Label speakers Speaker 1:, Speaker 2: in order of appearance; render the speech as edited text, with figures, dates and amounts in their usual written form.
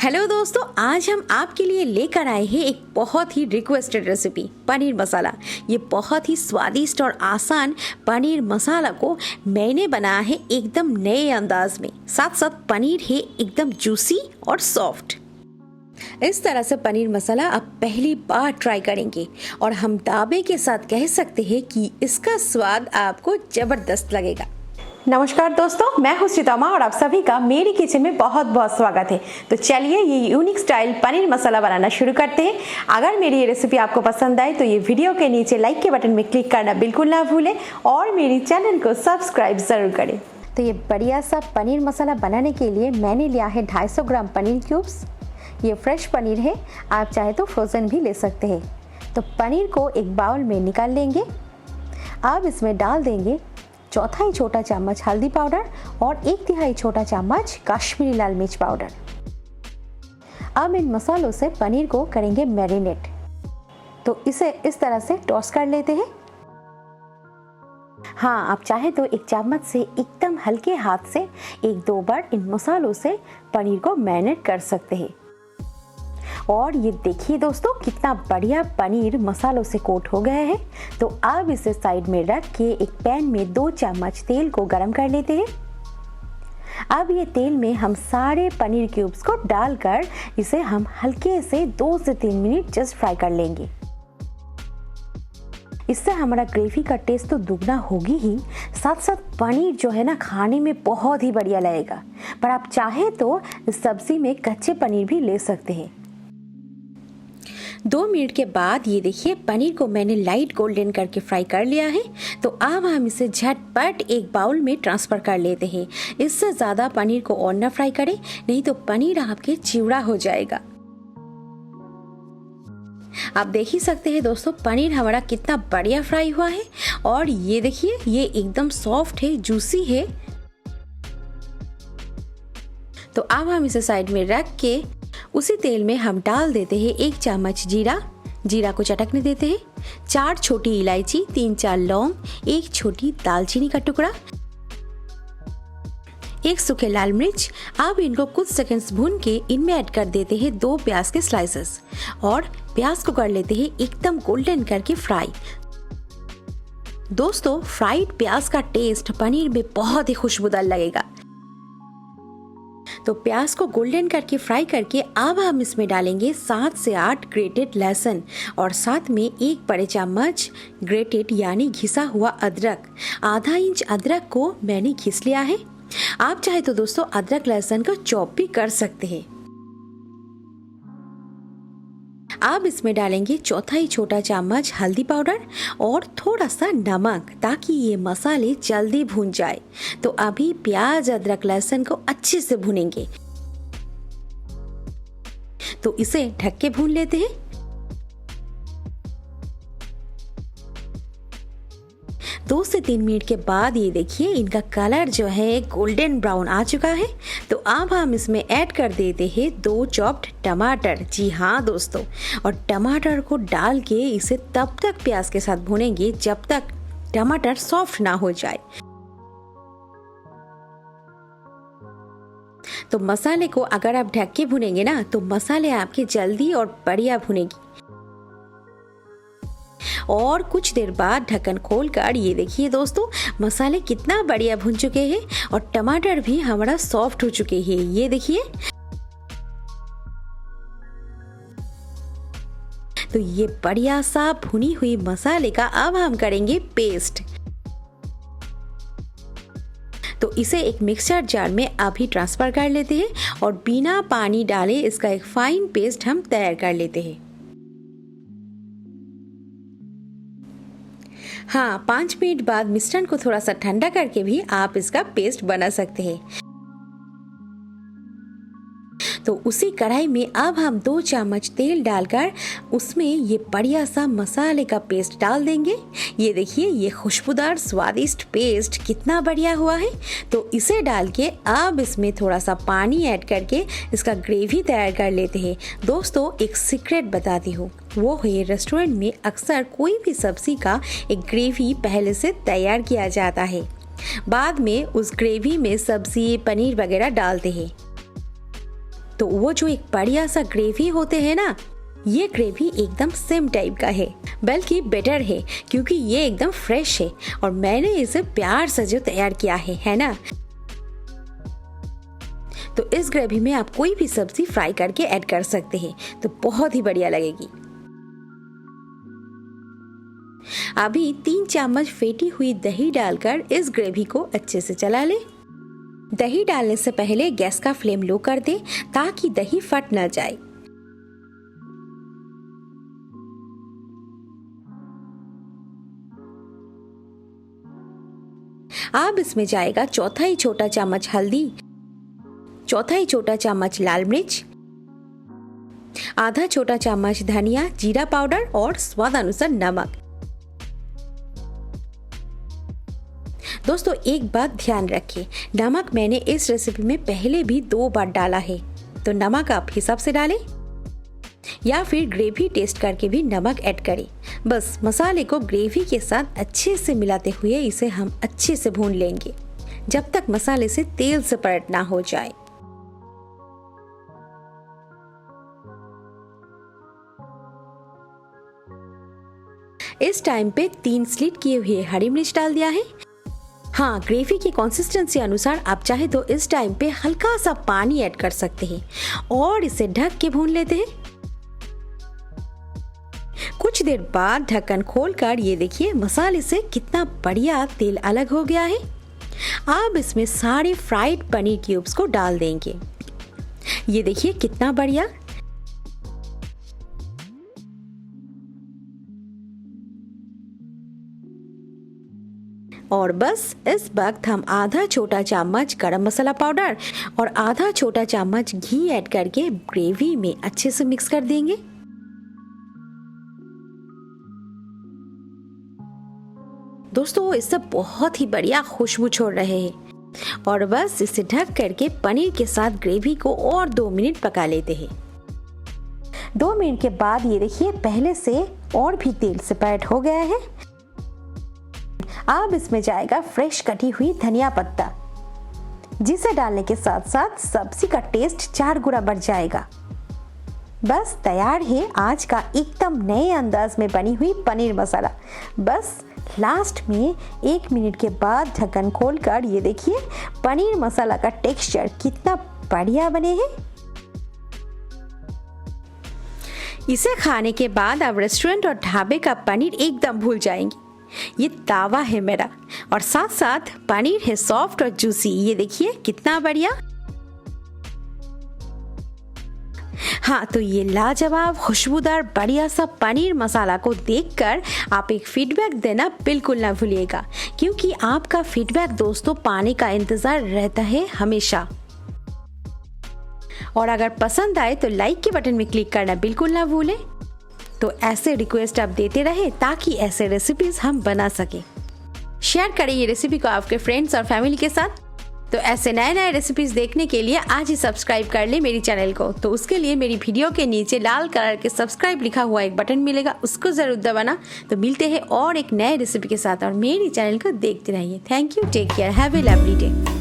Speaker 1: Hello दोस्तों, आज हम आपके लिए लेकर आए हैं एक बहुत he requested recipe paneer masala. ये बहुत ही स्वादिष्ट और आसान पनीर मसाला को मैंने बनाया है एकदम नए अंदाज में। साथ साथ पनीर है एकदम जूसी और सॉफ्ट। इस तरह से पनीर मसाला आप पहली बार ट्राई करेंगे और हम दावे के साथ कह सकते हैं कि इसका स्वाद आपको जबरदस्त लगेगा।
Speaker 2: नमस्कार दोस्तों, मैं हूं श्रीतमा और आप सभी का मेरी किचन में बहुत बहुत स्वागत है। तो चलिए ये यूनिक स्टाइल पनीर मसाला बनाना शुरू करते हैं। अगर मेरी ये रेसिपी आपको पसंद आए तो ये वीडियो के नीचे लाइक के बटन में क्लिक करना बिल्कुल ना भूलें और मेरी चैनल को सब्सक्राइब जरूर करें।
Speaker 1: तो ये बढ़िया सा पनीर मसाला बनाने के लिए मैंने लिया है 250 ग्राम पनीर क्यूब्स। ये फ्रेश पनीर है, आप चाहे तो फ्रोज़न भी ले सकते हैं। तो पनीर को एक बाउल में निकाल लेंगे। अब इसमें डाल देंगे 1/4 छोटा चम्मच हल्दी पाउडर और 1/3 छोटा चम्मच कश्मीरी लाल मिर्च पाउडर। अब इन मसालों से पनीर को करेंगे मैरिनेट। तो इसे इस तरह से टॉस कर लेते हैं। हाँ, आप चाहे तो एक चम्मच से एकदम हल्के हाथ से 1-2 बार इन मसालों से पनीर को मैरिनेट कर सकते हैं। और ये देखिए दोस्तों, कितना बढ़िया पनीर मसालों से कोट हो गया है। तो अब इसे साइड में रख के एक पैन में 2 चम्मच तेल को गरम कर लेते हैं। अब ये तेल में हम सारे पनीर क्यूब्स को डालकर इसे हम हल्के से 2 से 3 मिनट जस्ट फ्राई कर लेंगे। इससे हमारा ग्रेवी का टेस्ट तो दुगना होगी ही, साथ साथ पनीर जो है ना खाने में बहुत ही बढ़िया लगेगा। पर आप चाहे तो इस सब्जी में कच्चे पनीर भी ले सकते हैं। 2 मिनट के बाद ये देखिए पनीर को मैंने लाइट गोल्डन करके फ्राई कर लिया है। तो अब हम इसे झटपट एक बाउल में ट्रांसफ़र कर लेते हैं। इससे ज़्यादा पनीर को और ना फ्राई करें, नहीं तो पनीर आपके चिवड़ा हो जाएगा। आप देख ही सकते हैं दोस्तों, पनीर हमारा कितना बढ़िया फ्राई हुआ है और ये देखिए ये एकदम सॉफ्ट है, जूसी है। तो अब हम इसे साइड में रख के उसी तेल में हम डाल देते हैं 1 चम्मच जीरा को चटकने देते हैं, 4 छोटी इलायची, 3-4 लौंग, 1 छोटी दालचीनी का टुकड़ा, 1 सूखे लाल मिर्च। अब इनको कुछ सेकंड्स भून के इनमें ऐड कर देते हैं 2 प्याज के स्लाइसेस और प्याज को कर लेते हैं एकदम गोल्डन करके फ्राई। दोस्तों, फ्राइड प्याज का टेस्ट पनीर में बहुत ही खुशबूदार लगेगा। तो प्याज को गोल्डन करके फ्राई करके अब हम इसमें डालेंगे 7 से 8 ग्रेटेड लहसुन और साथ में 1 बड़े चम्मच ग्रेटेड यानी घिसा हुआ अदरक। आधा इंच अदरक को मैंने घिस लिया है। आप चाहे तो दोस्तों अदरक लहसुन का चॉप भी कर सकते हैं। अब इसमें डालेंगे 1/4 छोटा चम्मच हल्दी पाउडर और थोड़ा सा नमक, ताकि ये मसाले जल्दी भून जाए। तो अभी प्याज अदरक लहसुन को अच्छे से भूनेंगे। तो इसे ढक के भून लेते हैं। 2 से 3 मिनट के बाद ये देखिए इनका कलर जो है गोल्डन ब्राउन आ चुका है। तो अब हम इसमें ऐड कर देते हैं 2 चॉप्ड टमाटर। जी हाँ दोस्तों, और टमाटर को डाल के इसे तब तक प्याज के साथ भूनेंगे जब तक टमाटर सॉफ्ट ना हो जाए। तो मसाले को अगर आप ढक के भुनेंगे ना तो मसाले आपके जल्दी और बढ़िया भुनेगी। और कुछ देर बाद ढक्कन खोलकर ये देखिए दोस्तों, मसाले कितना बढ़िया भुन चुके हैं और टमाटर भी हमारा सॉफ्ट हो चुके हैं। ये देखिए, तो ये बढ़िया सा भुनी हुई मसाले का अब हम करेंगे पेस्ट। तो इसे एक मिक्सर जार में अभी ट्रांसफर कर लेते हैं और बिना पानी डाले इसका एक फाइन पेस्ट हम तैयार कर लेते हैं। हाँ, 5 मिनट बाद मिश्रण को थोड़ा सा ठंडा करके भी आप इसका पेस्ट बना सकते हैं। तो उसी कढ़ाई में अब हम 2 चम्मच तेल डालकर उसमें ये बढ़िया सा मसाले का पेस्ट डाल देंगे। ये देखिए ये खुशबूदार स्वादिष्ट पेस्ट कितना बढ़िया हुआ है। तो इसे डाल के अब इसमें थोड़ा सा पानी ऐड करके इसका ग्रेवी तैयार कर लेते हैं। दोस्तों, एक सीक्रेट बताती हूँ, वो है रेस्टोरेंट में अक्सर कोई भी सब्जी का एक ग्रेवी पहले से तैयार किया जाता है, बाद में उस ग्रेवी में सब्जी पनीर वगैरह डालते हैं। तो वो जो एक बढ़िया सा ग्रेवी होते हैं ना, ये ग्रेवी एकदम सेम टाइप का है, बल्कि बेटर है क्योंकि ये एकदम फ्रेश है और मैंने इसे प्यार से जो तैयार किया है ना। तो इस ग्रेवी में आप कोई भी सब्जी फ्राई करके ऐड कर सकते हैं, तो बहुत ही बढ़िया लगेगी। अभी 3 चम्मच फेंटी हुई दही डालकर इस ग्रेवी को अच्छे से चला ले। दही डालने से पहले गैस का फ्लेम लो कर दे ताकि दही फट ना जाए। अब इसमें जाएगा चौथाई छोटा चम्मच हल्दी, चौथाई छोटा चम्मच लाल मिर्च, आधा छोटा चम्मच धनिया जीरा पाउडर और स्वाद अनुसार नमक। दोस्तों एक बात ध्यान रखिए, नमक मैंने इस रेसिपी में पहले भी 2 बार डाला है, तो नमक आप हिसाब से डालें या फिर ग्रेवी टेस्ट करके भी नमक ऐड करें। बस मसाले को ग्रेवी के साथ अच्छे से मिलाते हुए इसे हम अच्छे से भून लेंगे जब तक मसाले से तेल सेपरेट ना हो जाए। इस टाइम पे 3 स्लिट किए हुए हरी मिर्च डाल दिया है। हाँ, ग्रेवी की कंसिस्टेंसी अनुसार आप चाहे तो इस टाइम पे हल्का सा पानी ऐड कर सकते हैं और इसे ढक के भून लेते हैं। कुछ देर बाद ढक्कन खोलकर ये देखिए मसाले से कितना बढ़िया तेल अलग हो गया है। अब इसमें सारे फ्राइड पनीर क्यूब्स को डाल देंगे। ये देखिए कितना बढ़िया। और बस इस वक्त हम आधा छोटा चम्मच गरम मसाला पाउडर और आधा छोटा चम्मच घी ऐड करके ग्रेवी में अच्छे से मिक्स कर देंगे। दोस्तों इससे बहुत ही बढ़िया खुशबू छोड़ रहे हैं और बस इसे ढक करके पनीर के साथ ग्रेवी को और 2 मिनट पका लेते हैं। 2 मिनट के बाद ये देखिए पहले से और भी तेल सेपरेट हो गया है। अब इसमें जाएगा फ्रेश कटी हुई धनिया पत्ता, जिसे डालने के साथ साथ सब्जी का टेस्ट 4 गुना बढ़ जाएगा। बस तैयार है आज का एकदम नए अंदाज में बनी हुई पनीर मसाला। बस लास्ट में 1 मिनट के बाद ढक्कन खोलकर ये देखिए पनीर मसाला का टेक्सचर कितना बढ़िया बने हैं। इसे खाने के बाद आप रेस्टोरेंट और ढाबे का पनीर एकदम भूल जाएंगे। ये तावा है मेरा और साथ साथ पनीर है सॉफ्ट और जूसी। ये देखिए कितना बढ़िया। हाँ, तो ये लाजवाब खुशबूदार बढ़िया सा पनीर मसाला को देखकर आप एक फीडबैक देना बिल्कुल ना भूलिएगा, क्योंकि आपका फीडबैक दोस्तों पाने का इंतजार रहता है हमेशा। और अगर पसंद आए तो लाइक के बटन में क्लिक करना बिल्कुल ना भूलें। तो ऐसे रिक्वेस्ट आप देते रहे ताकि ऐसे रेसिपीज हम बना सके। शेयर करें ये रेसिपी को आपके फ्रेंड्स और फैमिली के साथ। तो ऐसे नए नए रेसिपीज देखने के लिए आज ही सब्सक्राइब कर ले मेरी चैनल को। तो उसके लिए मेरी वीडियो के नीचे लाल कलर के सब्सक्राइब लिखा हुआ एक बटन मिलेगा, उसको जरूर दबाना। तो मिलते हैं और एक नए रेसिपी के साथ और मेरी चैनल को देखते रहिए। Thank you, take care, have a lovely day.